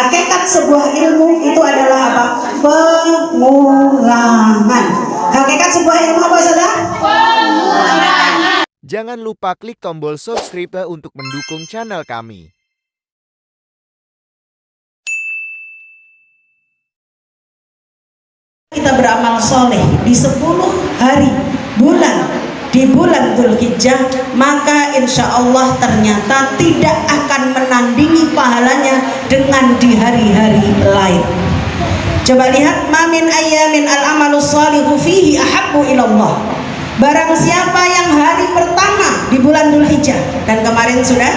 Hakikat sebuah ilmu itu adalah apa? Pengulangan. Hakikat sebuah ilmu apa saudara? Pengulangan. Jangan lupa klik tombol subscribe untuk mendukung channel kami. Kita beramal soleh di 10 hari di bulan Dzulhijjah, maka insya Allah ternyata tidak akan menandingi pahalanya dengan di hari-hari lain. Coba lihat, mamin ayyamin al-amalus shalihu fihi ahabbu ilallah. Barang siapa yang hari pertama di bulan Dzulhijjah, dan kemarin sudah,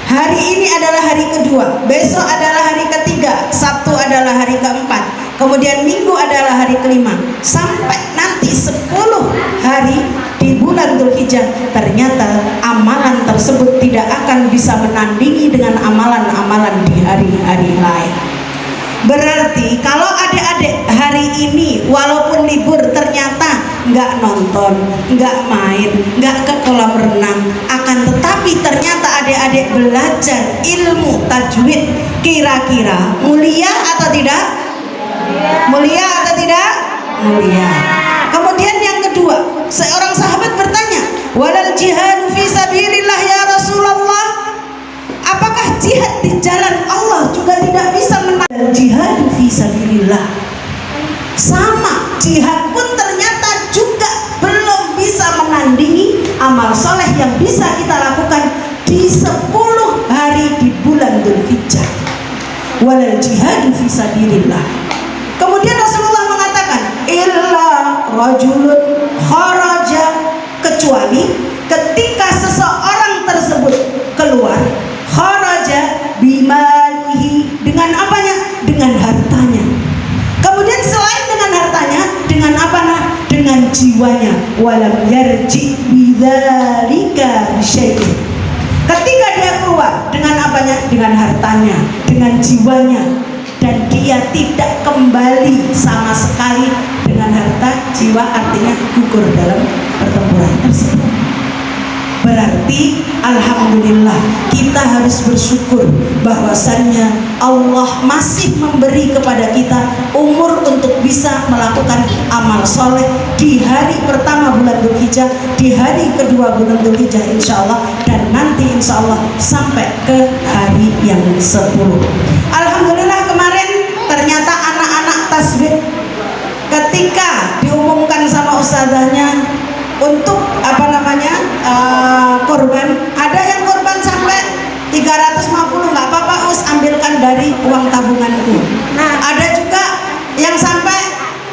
hari ini adalah hari kedua, besok adalah hari ketiga, Sabtu adalah hari keempat, kemudian Minggu adalah hari kelima, sampai nanti 10 hari di bulan Dzulhijjah, ternyata amalan tersebut tidak akan bisa menandingi dengan amalan-amalan di hari-hari lain. Berarti kalau adik-adik hari ini walaupun libur ternyata nggak nonton, nggak main, nggak ke kolam renang, akan tetapi ternyata adik-adik belajar ilmu tajwid, kira-kira mulia atau tidak? Mulia atau tidak? Mulia. Kemudian yang kedua, seorang sahabat bertanya, walal jihad fi sabilillah ya Rasulullah, apakah jihad di jalan Allah juga tidak bisa menandingi jihad fi sabilillah? Sama, jihad pun ternyata juga belum bisa menandingi amal soleh yang bisa kita lakukan di 10 hari di bulan Dzulhijjah. Walal jihad fi sabilillah. Kemudian Rasulullah mengatakan, illa rajulun kharaja, kecuali ketika seseorang tersebut keluar, kharaja bimalihi, dengan apanya? Dengan hartanya. Kemudian selain dengan hartanya, dengan apa? Dengan jiwanya. Walam yarji bidzalika bisyai'in. Ketika dia keluar, dengan apanya? Dengan hartanya, dengan jiwanya, dan dia tidak kembali sama sekali dengan harta, jiwa artinya gugur dalam pertempuran tersebut. Berarti alhamdulillah kita harus bersyukur bahwasannya Allah masih memberi kepada kita umur untuk bisa melakukan amal soleh di hari pertama bulan Dzulhijjah, di hari kedua bulan Dzulhijjah insya Allah, dan nanti insya Allah sampai ke hari yang 10. Alhamdulillah kemarin ternyata anak-anak tasbih ketika diumumkan sama ustazahnya untuk korban, ada yang korban sampai 350, nggak apa-apa Us, ambilkan dari uang tabunganku. Ada juga yang sampai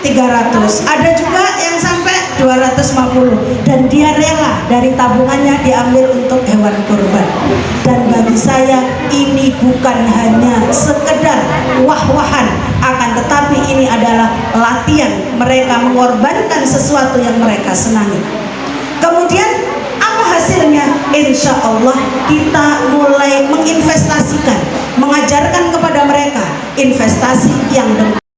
300, ada juga yang sampai 250, dan dia rela dari tabungannya diambil untuk hewan kurban. Dan bagi saya ini bukan hanya sekedar wah-wahan, akan tetapi ini adalah latihan mereka mengorbankan sesuatu yang mereka senangi. Kemudian apa hasilnya? Insya Allah kita mulai menginvestasikan, mengajarkan kepada mereka investasi yang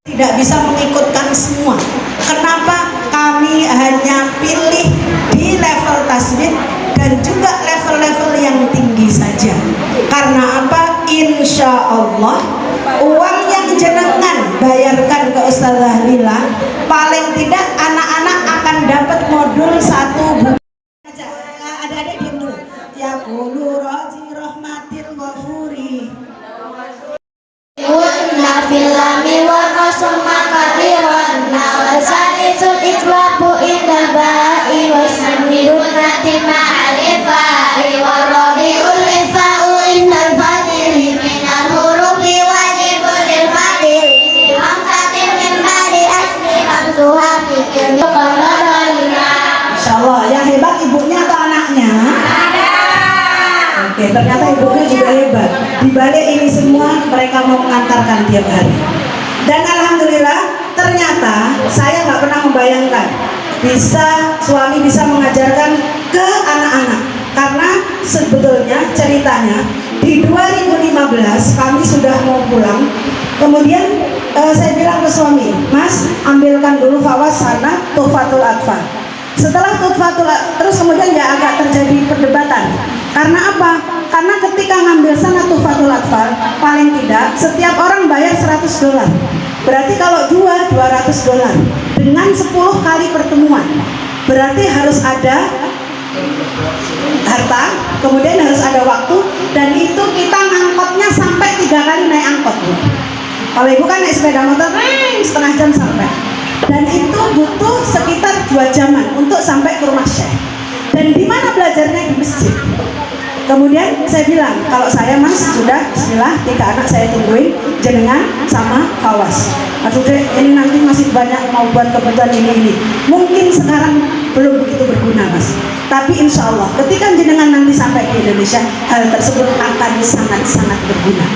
tidak bisa mengikutkan semua. Kenapa? Kami hanya pilih di level tasbih dan juga level-level yang tinggi saja. Karena apa? Insya Allah uang yang jenengan bayarkan ke Ustazah Lila, paling tidak anak-anak akan dapat modul 1 buku. Adik-adik diam dulu. Ya qulu raji rahmatil ghafuri Kunna filami wa rasuma kathiran nawasanisul itlabu indah ba'i wasanidun natima alifai wa rabi'ul ifa'u indal fadili minal hurufi wajibul ilfadili hamsatin min badi asli hamsuha fikir yuqamadalina. Insyaallah. Yang hebat ibunya atau anaknya? Oke, ternyata ibunya juga hebat. Di balik ini semua mereka mau mengantarkan tiap hari. Dan alhamdulillah ternyata saya nggak pernah membayangkan suami bisa mengajarkan ke anak-anak. Karena sebetulnya ceritanya di 2015 kami sudah mau pulang. Kemudian saya bilang ke suami, Mas ambilkan dulu fawas sana Tuhfatul Atfal. Setelah Tuhfatul terus kemudian ya agak terjadi perdebatan. Karena apa? Karena ketika ngambil sana Tuhfatul Atfal, paling tidak setiap orang bayar $200. Berarti kalau 200 dolar dengan 10 kali pertemuan, berarti harus ada harta, kemudian harus ada waktu, dan itu kita ngangkotnya sampai 3 kali naik angkot, Bu. Kalau ibu kan naik sepeda motor setengah jam sampai, dan itu butuh sekitar 2 jaman untuk sampai ke rumah Syekh. Dan di mana belajarnya? Di masjid. Kemudian saya bilang, kalau saya Mas sudah bismillah, 3 anak saya tungguin, jenengan sama Fawas. Aduh deh, ini nanti masih banyak mau buat kebutuhan ini. Mungkin sekarang belum begitu berguna Mas, tapi insya Allah ketika jenengan nanti sampai ke Indonesia, hal tersebut akan sangat-sangat berguna.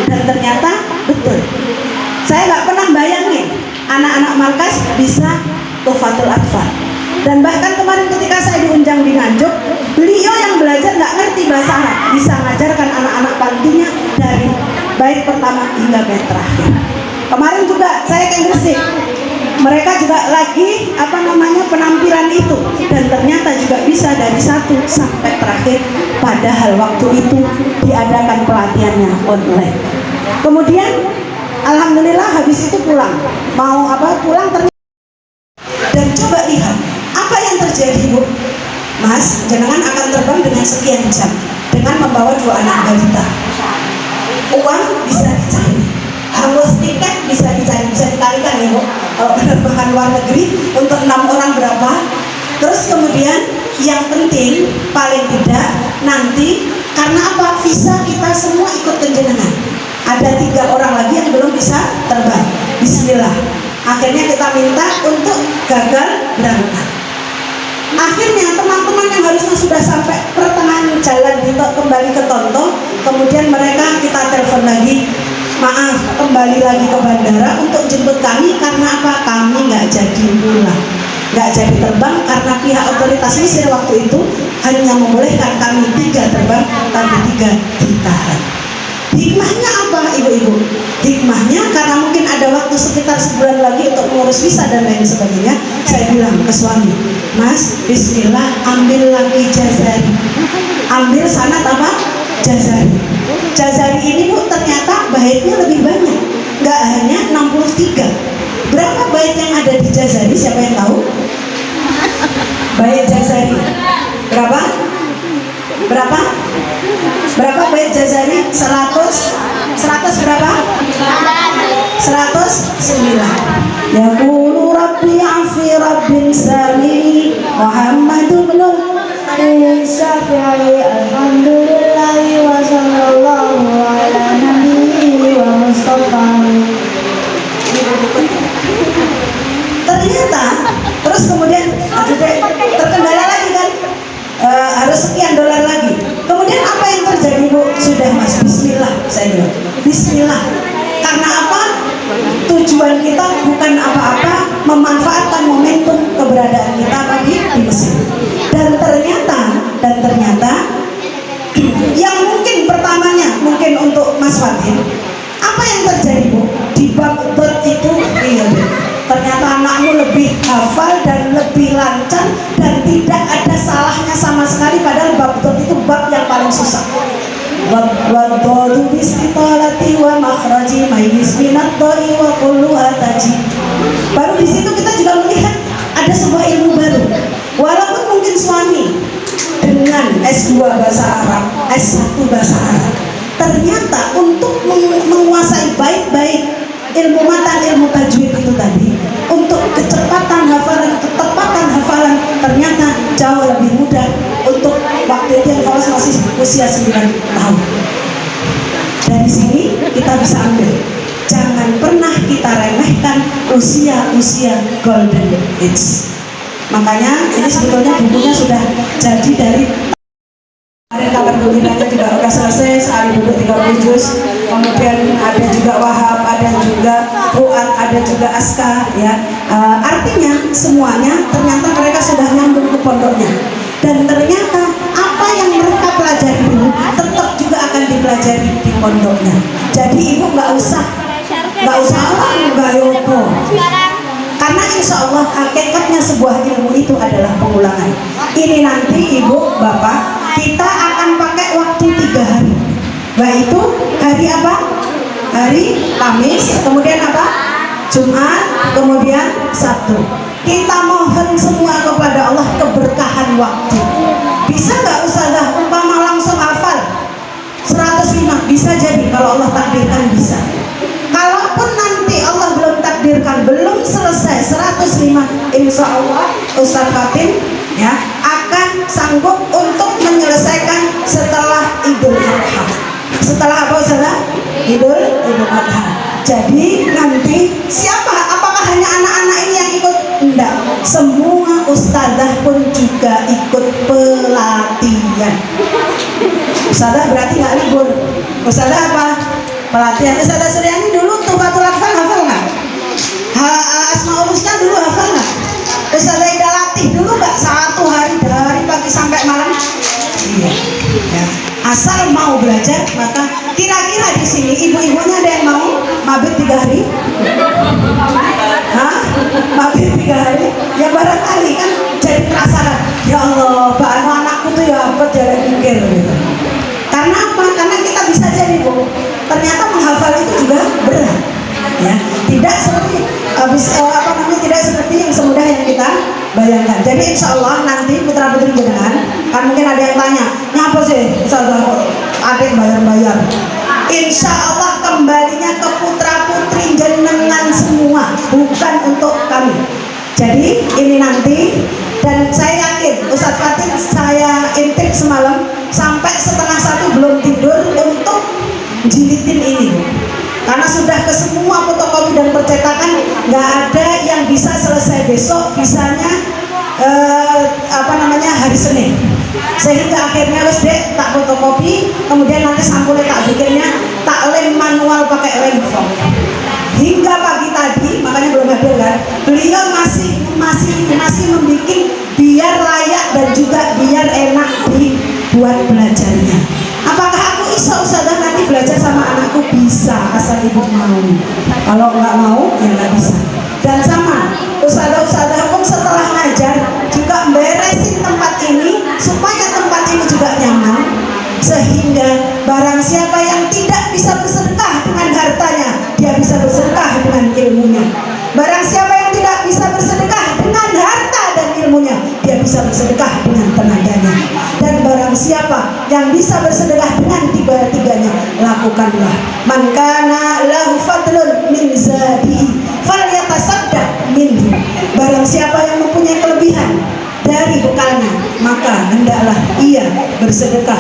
Dan ternyata betul. Saya nggak pernah bayangin anak-anak markas bisa Tuhfatul Atfal. Dan bahkan kemarin ketika saya diundang di Nganjuk, beliau yang belajar nggak ngerti bahasa Arab bisa mengajarkan anak-anak pantinya dari bait pertama hingga bait terakhir. Kemarin juga saya ke Gresik, mereka juga lagi penampilan itu, dan ternyata juga bisa dari 1 sampai terakhir, padahal waktu itu diadakan pelatihannya online. Kemudian alhamdulillah habis itu pulang ternyata. Dan coba lihat apa yang terjadi, Bu. Mas, jenengan akan terbang dengan sekian jam dengan membawa 2 anak balita. Uang bisa dicari, harus tiket bisa dicari, bisa dikalikan ya, Bu. Kalau penerbangan luar negeri untuk 6 orang berapa. Terus kemudian yang penting paling tidak nanti, karena apa, visa kita semua ikut jenengan. Ada 3 orang lagi yang belum bisa terbang. Bismillah, akhirnya kita minta untuk gagal berangkat. Akhirnya teman-teman yang harusnya sudah sampai pertengahan jalan kembali ke Tonto, kemudian mereka kita telepon lagi, maaf, kembali lagi ke bandara untuk jemput kami, karena apa, kami nggak jadi pulang, nggak jadi terbang, karena pihak otoritas Mesir waktu itu hanya membolehkan kami 3 terbang, tapi 3 ditahan. Hikmahnya apa, ibu-ibu? Hikmahnya karena mungkin ada waktu sekitar sebulan lagi untuk mengurus visa dan lain sebagainya. Saya bilang ke suami, Mas, bismillah, ambil lagi Jazari. Ambil sanad apa? Jazari. Jazari ini, Bu, ternyata baitnya lebih banyak, nggak hanya 63. Berapa bait yang ada di Jazari? Siapa yang tahu? Bait Jazari berapa? Berapa bait Jazari? 100 berapa? 109. Yaqulu Rabbi afi Rabbin sami Muhammad ibn Syafi'i alhamdulillahi wa sallallahu ala nabiyyi wa mustafa. Ternyata terus kemudian terkendala lagi kan, harus sekian dolar lagi. Kemudian apa yang terjadi, Bu? Sudah Mas, bismillah, saya bilang bismillah. Karena apa? Tujuan kita bukan apa-apa, memanfaatkan momentum keberadaan kita di Mesir. Dan ternyata yang mungkin pertamanya mungkin untuk Mas Fatin, apa yang terjadi, Bu? Di Baghdad itu ternyata anakmu lebih hafal dan lebih lancar dan tidak ada salahnya sama sekali, padahal Baghdad itu bab yang paling susah. Wadadu bistiqalati wa makhraji mayis minat-doi wa kullu ataji. Baru di situ kita juga melihat ada sebuah ilmu baru. Walaupun mungkin suami dengan S2 bahasa Arab, S1 bahasa Arab, ternyata untuk menguasai baik-baik ilmu matan, ilmu tajwid itu tadi, untuk kecepatan hafalan, ketepatan hafalan, ternyata jauh lebih mudah. Untuk waktu itu yang Fawas masih usia 9 tahun. Dari sini kita bisa ambil, jangan pernah kita remehkan usia golden age. Makanya ini sebetulnya bukunya sudah jadi dari kabar gembiranya juga sudah selesai, sehari duduk 30 juz. Kemudian ada juga Wahab, ada juga Fuad, ada juga Aska, ya. Artinya semuanya ternyata mereka sudah nyambung ke pondoknya, dan ternyata apa yang mereka pelajari dulu tetap juga akan dipelajari di pondoknya. Jadi ibu nggak usah bayopo, karena insya Allah hakikatnya sebuah ilmu itu adalah pengulangan. Ini nanti ibu bapak kita akan pakai waktu 3 hari. Itu hari apa? hari Kamis, kemudian apa? Jumat, kemudian Sabtu. Kita mohon semua kepada Allah keberkahan waktu. Bisa nggak Ustazah umpama langsung hafal 105? Bisa jadi kalau Allah takdirkan bisa. Kalaupun nanti Allah belum takdirkan, belum selesai 105, insya Allah Ustaz Fatin ya akan sanggup untuk menyelesaikan setelah Idul Adha. Setelah apa Ustazah? Idul Adha. Jadi nanti siapa? Apakah hanya anak-anak ini yang ikut? Enggak. Semua ustazah pun juga ikut pelatihan. Ustazah berarti nggak libur. Ustazah apa? Pelatihan. Ustazah Suryani dulu Tuhfatul Atfal hafal nggak? Asmaul Husna dulu hafal nggak? Ustazah Ida latih dulu nggak? 1 hari dari pagi sampai malam? Iya. Ya. Asal mau belajar, maka kira-kira di sini ibu-ibunya ada yang mau mabit 3 hari? Hah? Mabit 3 hari? Ya barangkali kan jadi penasaran. Ya Allah, Pak Anu anakku tuh ya apa jalan mikir gitu. Karena apa? Karena kita bisa jadi Bu. Ternyata menghafal itu juga berat. Ya, tidak seperti tidak seperti yang semudah yang kita bayangkan. Jadi insya Allah nanti putra putri jenengan kan mungkin ada yang tanya, ngapa sih Ustazah adik bayar-bayar? Insya Allah kembalinya ke putra putri jenengan semua, bukan untuk kami. Jadi ini nanti, dan saya yakin Ustaz Fatin saya intip semalam sampai 1:30 belum tidur untuk jilitin ini. Karena sudah ke semua fotokopi dan percetakan, nggak ada yang bisa selesai besok, bisanya hari Senin. Sehingga akhirnya wes dek tak fotokopi, kemudian nanti sampulnya tak bikinnya tak lem manual pakai lem foam. Hingga pagi tadi, makanya belum hadir kan, beliau masih membuat biar layak dan juga biar enak dibuat belajarnya. Apakah aku bisa Ustazah nanti belajar sama anakku? Bisa, asal ibu mau. Kalau nggak mau, ya nggak bisa. Dan sama, Ustazah pun setelah ngajar juga beresin tempat ini supaya tempat ini juga nyaman, sehingga barang siapa yang tidak bisa bersedekah dengan hartanya, dia bisa bersedekah dengan ilmunya. Barang siapa yang tidak bisa bersedekah dengan harta dan ilmunya, dia bisa bersedekah dengan tenaganya. Dan barang siapa yang bisa bersedekah dengan tiga-tiganya, lakukanlah. Man kana lahu fadlun min zadihi falyatasaddaq minhu. Barang siapa yang mempunyai kelebihan dari bekalnya, maka hendaklah ia bersedekah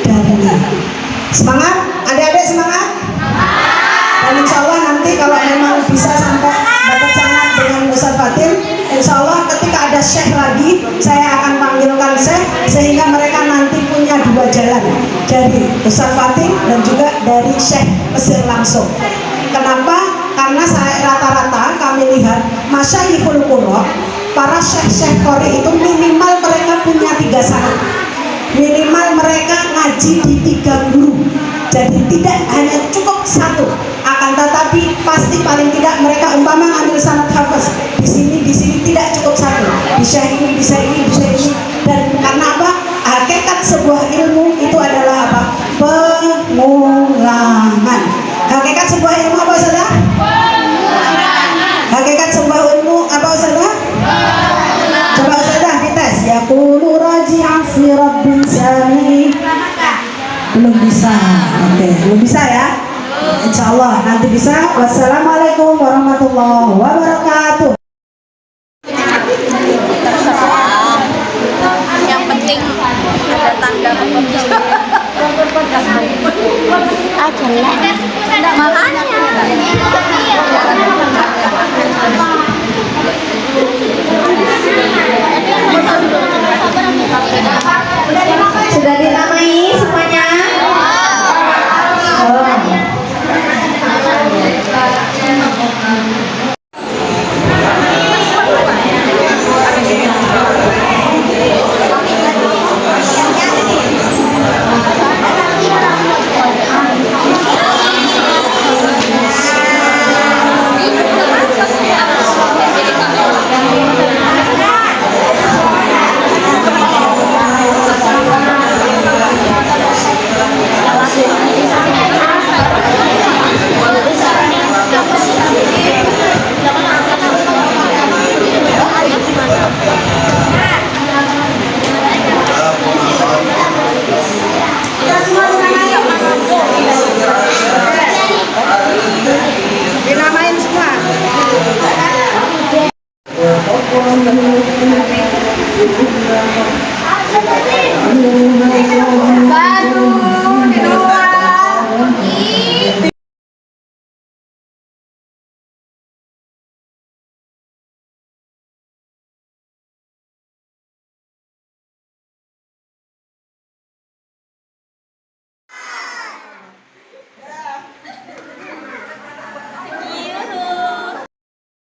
darinya. Semangat, adik-adik semangat. Dan insya Allah nanti kalau memang bisa sampai dapat sangat dengan Ustaz Fatin, insya Allah ketika ada syekh lagi, saya akan panggilkan syekh sehingga mereka nanti punya 2 jalan, dari Ustaz Fatin dan juga dari syekh Mesir langsung. Kenapa? Karena rata-rata kami lihat masyayikhul qura, para syekh-syekh qori itu minimal mereka punya 3 sanad. Minimal mereka ngaji di 3 guru. Jadi tidak hanya cukup 1, akan tetapi pasti paling tidak mereka umpama ngambil sanad hafaz di sini tidak cukup 1. Bisa ini. Dan karena apa? Hakikat sebuah ilmu itu adalah apa? Pengulangan. Hakikat sebuah ilmu apa saudara? Hakikat sebuah ilmu apa saudara? Coba saudara dites. Yaqulu raji'an fi rabbin sami. Belum bisa. Oke, belum bisa ya? Insya Allah nanti bisa. Wassalamualaikum warahmatullahi wabarakatuh. Yang penting ada tanda aja makanya sudah dinamai semuanya. Batu.